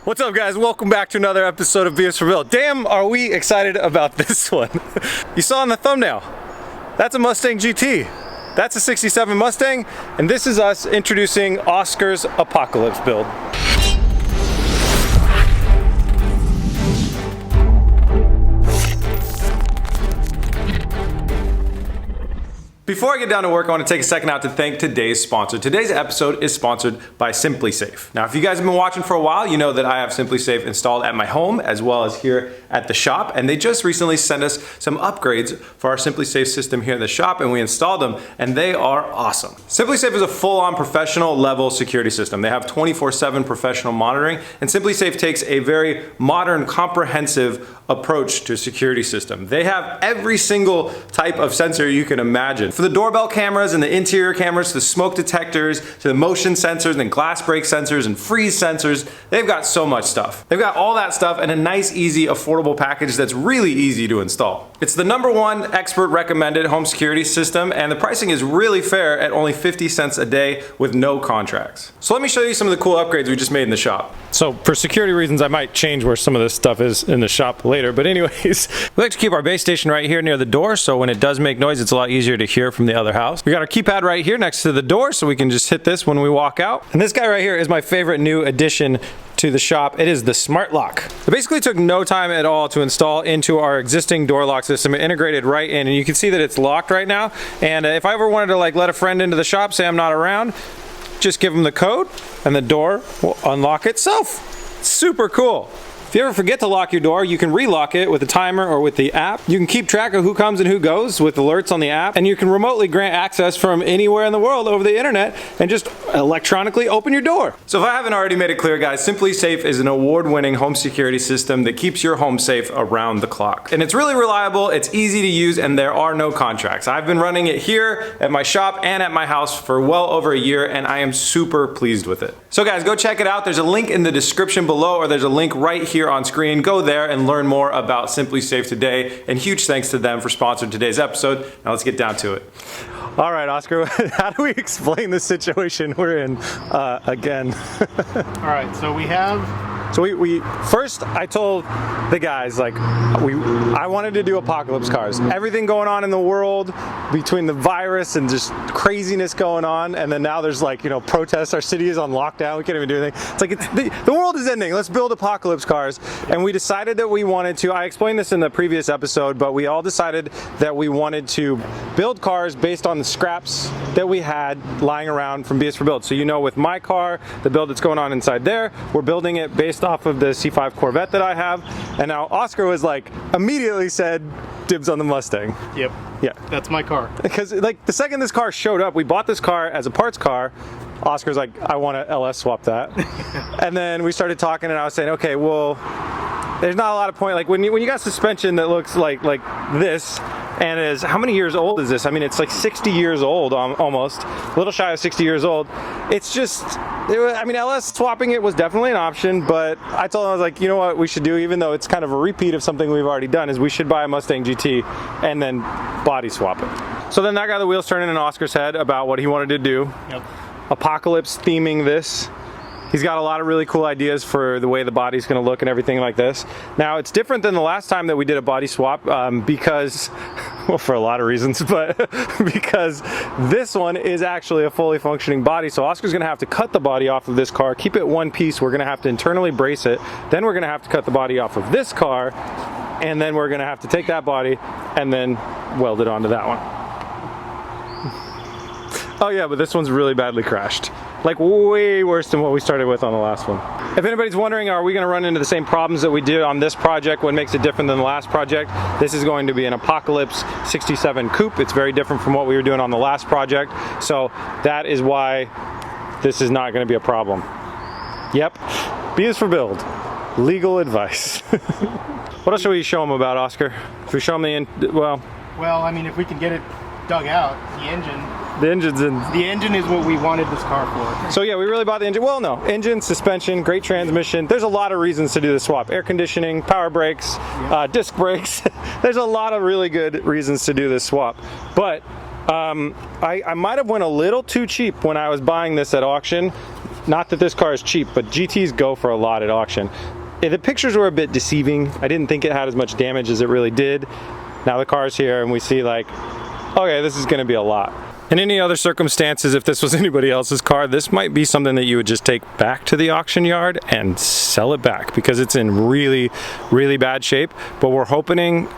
What's up, guys? Welcome back to another episode of BS for Build. Damn, are we excited about this one. You saw in the thumbnail, that's a Mustang GT. That's a 67 Mustang, and this is us introducing Oscar's Apocalypse build. Before I get down to work, I want to take a second out to thank today's sponsor. Today's episode is sponsored by SimpliSafe. Now, if you guys have been watching for a while, you know that I have SimpliSafe installed at my home as well as here at the shop, and they just recently sent us some upgrades for our SimpliSafe system here in the shop, and we installed them, and they are awesome. SimpliSafe is a full-on professional level security system. They have 24/7 professional monitoring, and SimpliSafe takes a very modern, comprehensive approach to a security system. They have every single type of sensor you can imagine. For the doorbell cameras and the interior cameras, to the smoke detectors, to the motion sensors and glass break sensors and freeze sensors, they've got so much stuff. They've got all that stuff in a nice, easy, affordable package that's really easy to install. It's the #1 expert recommended home security system, and the pricing is really fair at only 50 cents a day with no contracts. So let me show you some of the cool upgrades we just made in the shop. So for security reasons, I might change where some of this stuff is in the shop later, but anyways, we like to keep our base station right here near the door, so when it does make noise, it's a lot easier to hear from the other house. We got our keypad right here next to the door, so we can just hit this when we walk out. And this guy right here is my favorite new addition to the shop. It is the smart lock. It basically took no time at all to install into our existing door lock system. It integrated right in, and you can see that it's locked right now. And if I ever wanted to like let a friend into the shop, say I'm not around, just give them the code and the door will unlock itself. Super cool. If you ever forget to lock your door, you can relock it with a timer or with the app. You can keep track of who comes and who goes with alerts on the app, and you can remotely grant access from anywhere in the world over the internet and just electronically open your door. So if I haven't already made it clear, guys, SimpliSafe is an award-winning home security system that keeps your home safe around the clock. And it's really reliable, it's easy to use, and there are no contracts. I've been running it here at my shop and at my house for well over a year, and I am super pleased with it. So guys, go check it out. There's a link in the description below, or there's a link right here on screen. Go there and learn more about SimpliSafe today, and huge thanks to them for sponsoring today's episode. Now let's get down to it. All right, Oscar, how do we explain the situation we're in again? All right, so we have... So we first, I told the guys, like, I wanted to do apocalypse cars. Everything going on in the world between the virus and just craziness going on, and then now there's like, you know, protests. Our city is on lockdown. We can't even do anything. It's like the world is ending. Let's build apocalypse cars. And we decided that we wanted to. I explained this in the previous episode, but we all decided that we wanted to build cars based on the scraps that we had lying around from BS for Build. So you know, with my car, the build that's going on inside there, we're building it based off of the C5 Corvette that I have, and now Oscar was like, immediately said dibs on the Mustang. Yep. Yeah. That's my car. Because like the second this car showed up, we bought this car as a parts car. Oscar's like, I want to LS swap that. And then we started talking, and I was saying, okay, well, there's not a lot of point. Like when you got suspension that looks like this, and is, how many years old is this? I mean, it's like 60 years old, almost, a little shy of 60 years old. It's just, I mean, LS swapping it was definitely an option, but I told him, I was like, you know what we should do, even though it's kind of a repeat of something we've already done, is we should buy a Mustang GT and then body swap it. So then that got the wheels turning in Oscar's head about what he wanted to do. Yep. Apocalypse theming this. He's got a lot of really cool ideas for the way the body's going to look and everything like this. Now, it's different than the last time that we did a body swap because, well, for a lot of reasons, but because this one is actually a fully functioning body. So Oscar's going to have to cut the body off of this car, keep it one piece. We're going to have to internally brace it. Then we're going to have to cut the body off of this car, and then we're going to have to take that body and then weld it onto that one. Oh yeah, but this one's really badly crashed. Like way worse than what we started with on the last one. If anybody's wondering, are we gonna run into the same problems that we did on this project? What makes it different than the last project? This is going to be an Apocalypse 67 coupe. It's very different from what we were doing on the last project. So that is why this is not gonna be a problem. Yep, B is for build. Legal advice. What else should we show them about, Oscar? If we show them well, I mean, if we can get it dug out, the engine. The engine's in. The engine is what we wanted this car for. So yeah, we really bought the engine. Well, no, engine, suspension, great transmission. There's a lot of reasons to do the swap. Air conditioning, power brakes, disc brakes. There's a lot of really good reasons to do this swap. But I might have went a little too cheap when I was buying this at auction. not that this car is cheap, but GTs go for a lot at auction. The pictures were a bit deceiving. I didn't think it had as much damage as it really did. Now the car's here and we see like, okay, this is gonna be a lot. In any other circumstances, if this was anybody else's car, this might be something that you would just take back to the auction yard and sell it back because it's in really, really bad shape. But we're hoping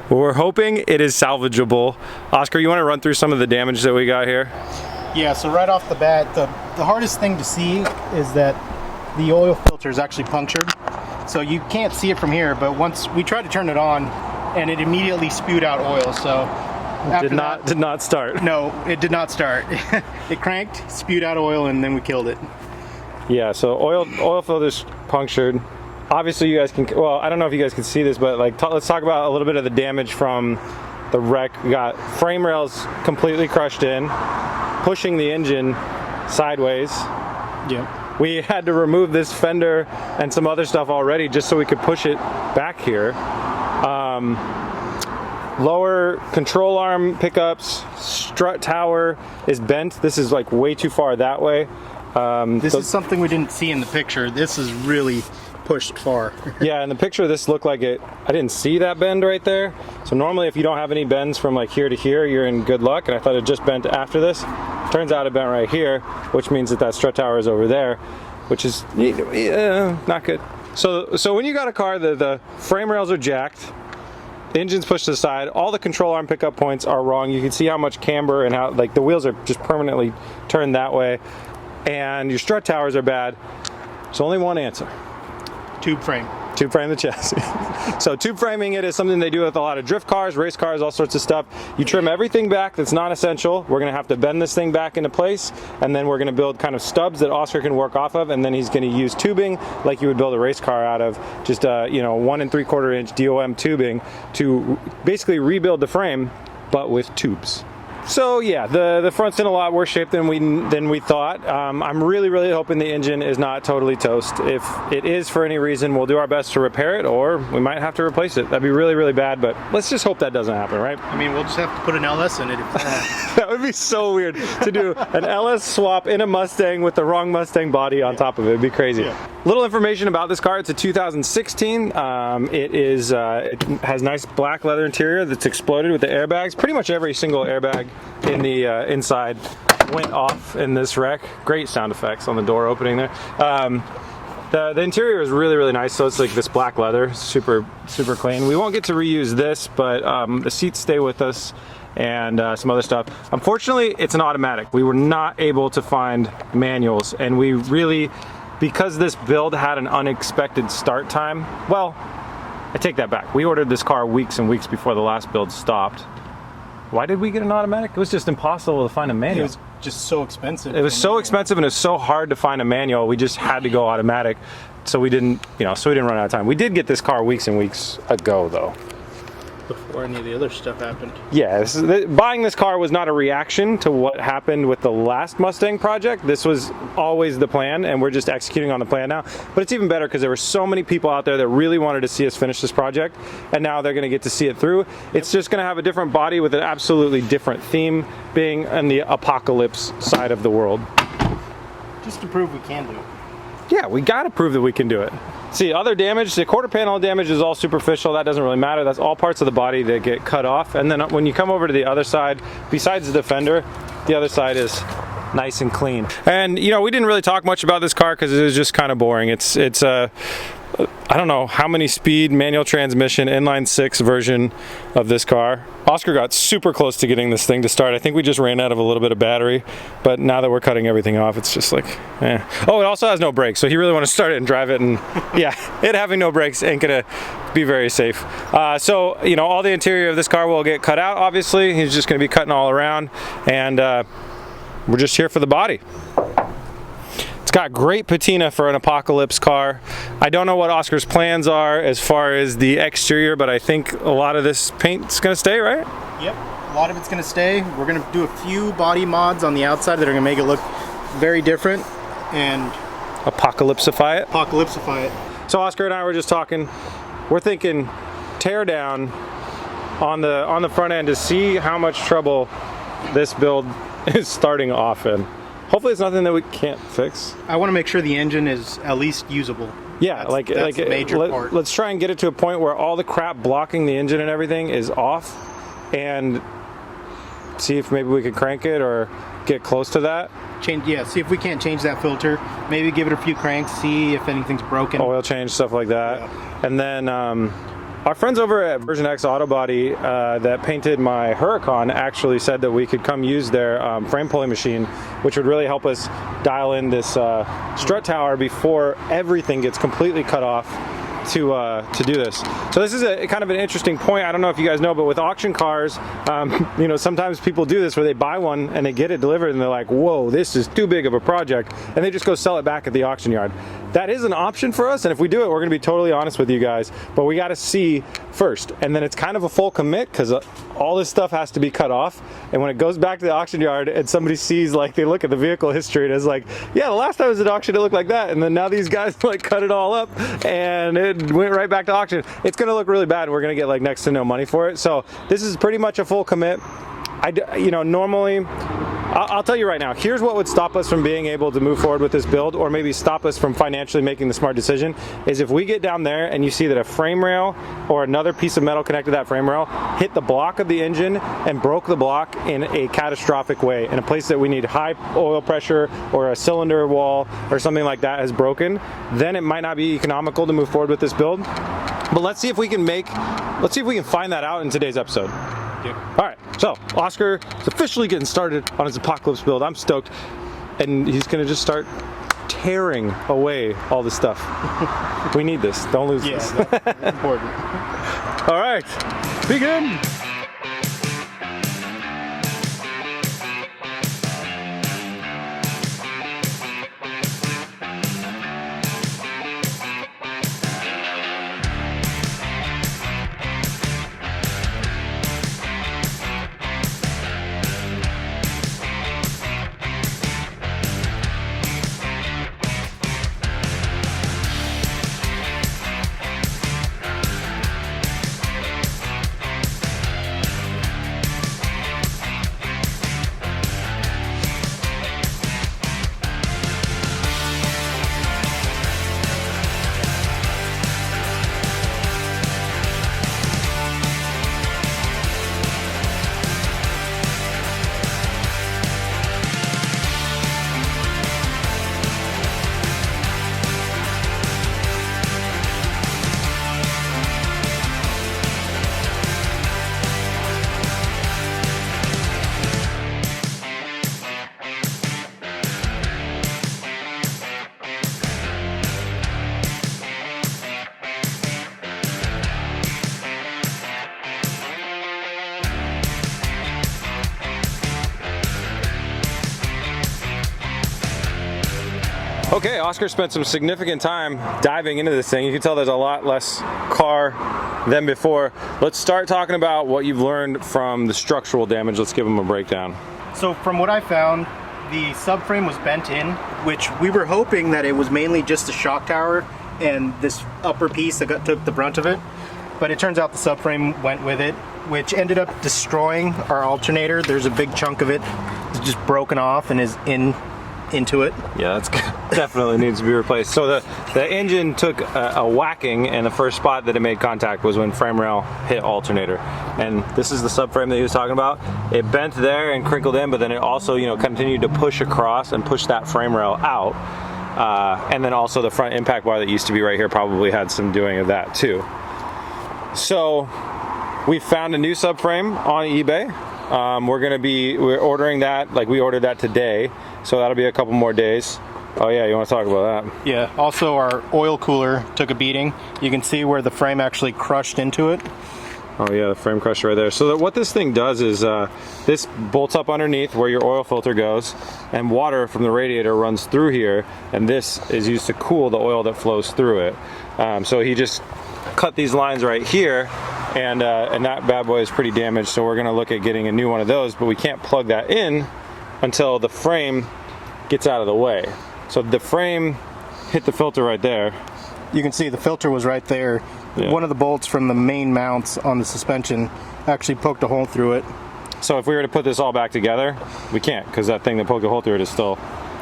we're hoping it is salvageable. Oscar, you want to run through some of the damage that we got here? Yeah, so right off the bat, the hardest thing to see is that the oil filter is actually punctured. So you can't see it from here, but once we tried to turn it on and it immediately spewed out oil, so Did not start. No, it did not start. It cranked, spewed out oil, and then we killed it. Yeah, so oil filter's punctured. Obviously you guys can, well, I don't know if you guys can see this, but like let's talk about a little bit of the damage from the wreck. We got frame rails completely crushed in, pushing the engine sideways. Yeah. We had to remove this fender and some other stuff already just so we could push it back here. Lower control arm pickups, strut tower is bent. This is like way too far that way. This is something we didn't see in the picture. This is really pushed far. Yeah, in the picture this looked like it, I didn't see that bend right there. So normally if you don't have any bends from like here to here, you're in good luck. And I thought it just bent after this. Turns out it bent right here, which means that strut tower is over there, which is not good. So when you got a car, the frame rails are jacked, the engine's pushed to the side, all the control arm pickup points are wrong. You can see how much camber and how like the wheels are just permanently turned that way, and your strut towers are bad. There's only one answer. Tube frame. Tube frame the chassis. So tube framing it is something they do with a lot of drift cars, race cars, all sorts of stuff. You trim everything back that's not essential. We're gonna have to bend this thing back into place, and then we're gonna build kind of stubs that Oscar can work off of, and then he's gonna use tubing like you would build a race car out of, just 1 3/4 inch DOM tubing to basically rebuild the frame, but with tubes. So yeah, the front's in a lot worse shape than we thought. I'm really hoping the engine is not totally toast. If it is for any reason, we'll do our best to repair it, or we might have to replace it. That'd be really bad, but let's just hope that doesn't happen, right? I mean, we'll just have to put an LS in it. That would be so weird to do an LS swap in a Mustang with the wrong Mustang body on top of it. It'd be crazy. Yeah. Little information about this car. It's a 2016. It has nice black leather interior that's exploded with the airbags. Pretty much every single airbag in the inside went off in this wreck. Great sound effects on the door opening there. The interior is really nice. So it's like this black leather, super clean. We won't get to reuse this, but the seats stay with us and some other stuff. Unfortunately, it's an automatic. We were not able to find manuals, and we really, because this build had an unexpected start time, well, I take that back. We ordered this car weeks and weeks before the last build stopped. Why did we get an automatic? It was just impossible to find a manual. It was just so expensive. It was so expensive, and it was so hard to find a manual. We just had to go automatic, so we didn't run out of time. We did get this car weeks and weeks ago, though. Before any of the other stuff happened. Yeah, buying this car was not a reaction to what happened with the last Mustang project. This was always the plan, and we're just executing on the plan now. But it's even better because there were so many people out there that really wanted to see us finish this project, and now they're going to get to see it through. It's just going to have a different body with an absolutely different theme, being on the apocalypse side of the world. Just to prove we can do it. Yeah, we got to prove that we can do it. See, other damage, the quarter panel damage is all superficial. That doesn't really matter. That's all parts of the body that get cut off. And then when you come over to the other side, besides the fender, the other side is nice and clean. And we didn't really talk much about this car because it was just kind of boring. It's I don't know how many speed manual transmission inline 6 version of this car. Oscar got super close to getting this thing to start. I think we just ran out of a little bit of battery, but now that we're cutting everything off, it's just like, eh. Oh, it also has no brakes, so he really wanted to start it and drive it, and yeah, it having no brakes ain't gonna be very safe. So all the interior of this car will get cut out, obviously. He's just gonna be cutting all around, and we're just here for the body. It's got great patina for an apocalypse car. I don't know what Oscar's plans are as far as the exterior, but I think a lot of this paint's gonna stay, right? Yep, a lot of it's gonna stay. We're gonna do a few body mods on the outside that are gonna make it look very different and apocalypsify it. Apocalypsify it. So Oscar and I were just talking. We're thinking tear down on the front end to see how much trouble this build is starting off in. Hopefully it's nothing that we can't fix. I want to make sure the engine is at least usable. Yeah, that's the major part. Let's try and get it to a point where all the crap blocking the engine and everything is off, and see if maybe we can crank it or get close to that. See if we can't change that filter. Maybe give it a few cranks, see if anything's broken. Oil change, stuff like that. Yeah. And then our friends over at Version X Auto Body that painted my Huracan actually said that we could come use their frame pulling machine, which would really help us dial in this strut tower before everything gets completely cut off to do this. So this is a kind of an interesting point. I don't know if you guys know, but with auction cars, you know, sometimes people do this where they buy one and they get it delivered and they're like, whoa, this is too big of a project, and they just go sell it back at the auction yard. That is an option for us, and if we do it, we're gonna be totally honest with you guys, but we gotta see first, and then it's kind of a full commit because all this stuff has to be cut off, and when it goes back to the auction yard and somebody sees, like, they look at the vehicle history and it's like, yeah, the last time it was at auction it looked like that, and then now these guys like cut it all up and it went right back to auction. It's gonna look really bad and we're gonna get like next to no money for it. So this is pretty much a full commit. You know, normally, I'll tell you right now, here's what would stop us from being able to move forward with this build, or maybe stop us from financially making the smart decision, is if we get down there and you see that a frame rail or another piece of metal connected to that frame rail hit the block of the engine and broke the block in a catastrophic way, in a place that we need high oil pressure, or a cylinder wall or something like that has broken, then it might not be economical to move forward with this build. But let's see if we can find that out in today's episode. All right, so Oscar is officially getting started on his Apocalypse build. I'm stoked, and he's gonna just start tearing away all this stuff. We need this. Don't lose this. That's important. All right, begin. Okay, Oscar spent some significant time diving into this thing. You can tell there's a lot less car than before. Let's start talking about what you've learned from the structural damage. Let's give them a breakdown. So from what I found, the subframe was bent in, which we were hoping that it was mainly just the shock tower and this upper piece that took the brunt of it. But it turns out the subframe went with it, which ended up destroying our alternator. There's a big chunk of it that's just broken off and is into it. Yeah, that's definitely needs to be replaced. So the engine took a whacking, and the first spot that it made contact was when frame rail hit alternator. And this is the subframe that he was talking about. It bent there and crinkled in, but then it also, you know, continued to push across and push that frame rail out. And then also the front impact bar that used to be right here probably had some doing of that too. So we found a new subframe on eBay. We're ordering that, like we ordered that today, so that'll be a couple more days. Oh yeah, you want to talk about that? Yeah, also our oil cooler took a beating. You can see where the frame actually crushed into it. Oh yeah, the frame crushed right there. So what this thing does is, this bolts up underneath where your oil filter goes, and water from the radiator runs through here, and this is used to cool the oil that flows through it. So he just cut these lines right here, and that bad boy is pretty damaged, so we're gonna look at getting a new one of those, but we can't plug that in until the frame gets out of the way. So the frame hit the filter right there. You can see the filter was right there. Yeah. One of the bolts from the main mounts on the suspension actually poked a hole through it. So if we were to put this all back together, we can't, because that thing that poked a hole through it is still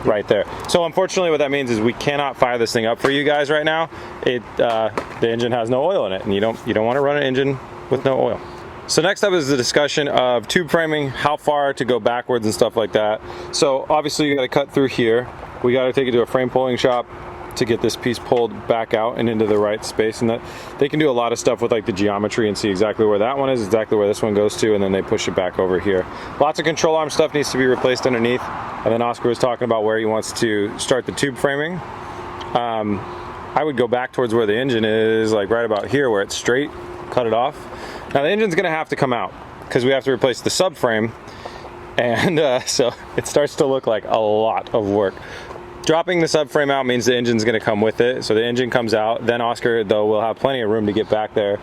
right there. So unfortunately what that means is we cannot fire this thing up for you guys right now. The engine has no oil in it, and you don't want to run an engine with no oil. So next up is the discussion of tube framing, how far to go backwards and stuff like that. So obviously you got to cut through here. We got to take it to a frame pulling shop to get this piece pulled back out and into the right space, and that they can do a lot of stuff with like the geometry and see exactly where that one is, exactly where this one goes to, and then they push it back over here. Lots of control arm stuff needs to be replaced underneath, and then Oscar was talking about where he wants to start the tube framing. I would go back towards where the engine is, like right about here where it's straight, cut it off. Now the engine's gonna have to come out because we have to replace the subframe, and so it starts to look like a lot of work. Dropping the subframe out means the engine's gonna come with it, so the engine comes out. Then Oscar, though, will have plenty of room to get back there,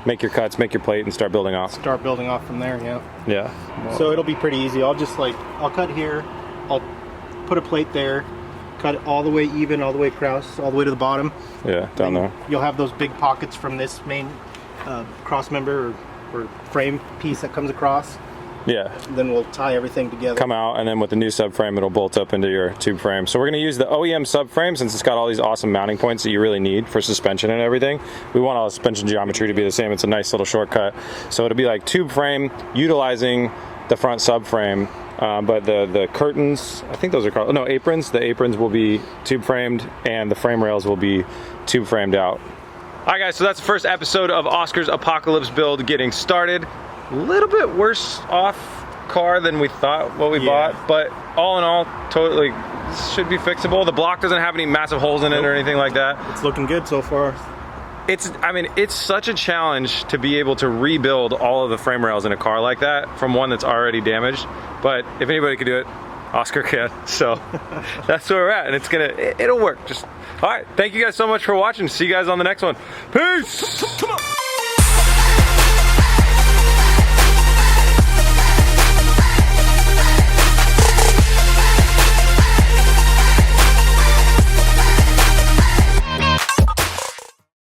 make your cuts, make your plate, and start building off. Start building off from there, yeah. Yeah. So it'll be pretty easy. I'll cut here, I'll put a plate there, cut it all the way even, all the way across, all the way to the bottom. Yeah, down there. You'll have those big pockets from this main cross member or frame piece that comes across. Yeah. Then we'll tie everything together. Come out, and then with the new subframe, it'll bolt up into your tube frame. So we're gonna use the OEM subframe since it's got all these awesome mounting points that you really need for suspension and everything. We want all the suspension geometry to be the same. It's a nice little shortcut. So it'll be like tube frame utilizing the front subframe. But the curtains, I think those are called, no, aprons. The aprons will be tube framed, and the frame rails will be tube framed out. All right, guys, so that's the first episode of Oscar's Apocalypse build getting started. A little bit worse off car than we thought what we bought, but all in all, totally should be fixable. The block doesn't have any massive holes in it or anything like that. It's looking good so far. I mean, it's such a challenge to be able to rebuild all of the frame rails in a car like that from one that's already damaged. But if anybody could do it, Oscar can. So that's where we're at, and it'll work. All right, thank you guys so much for watching. See you guys on the next one. Peace.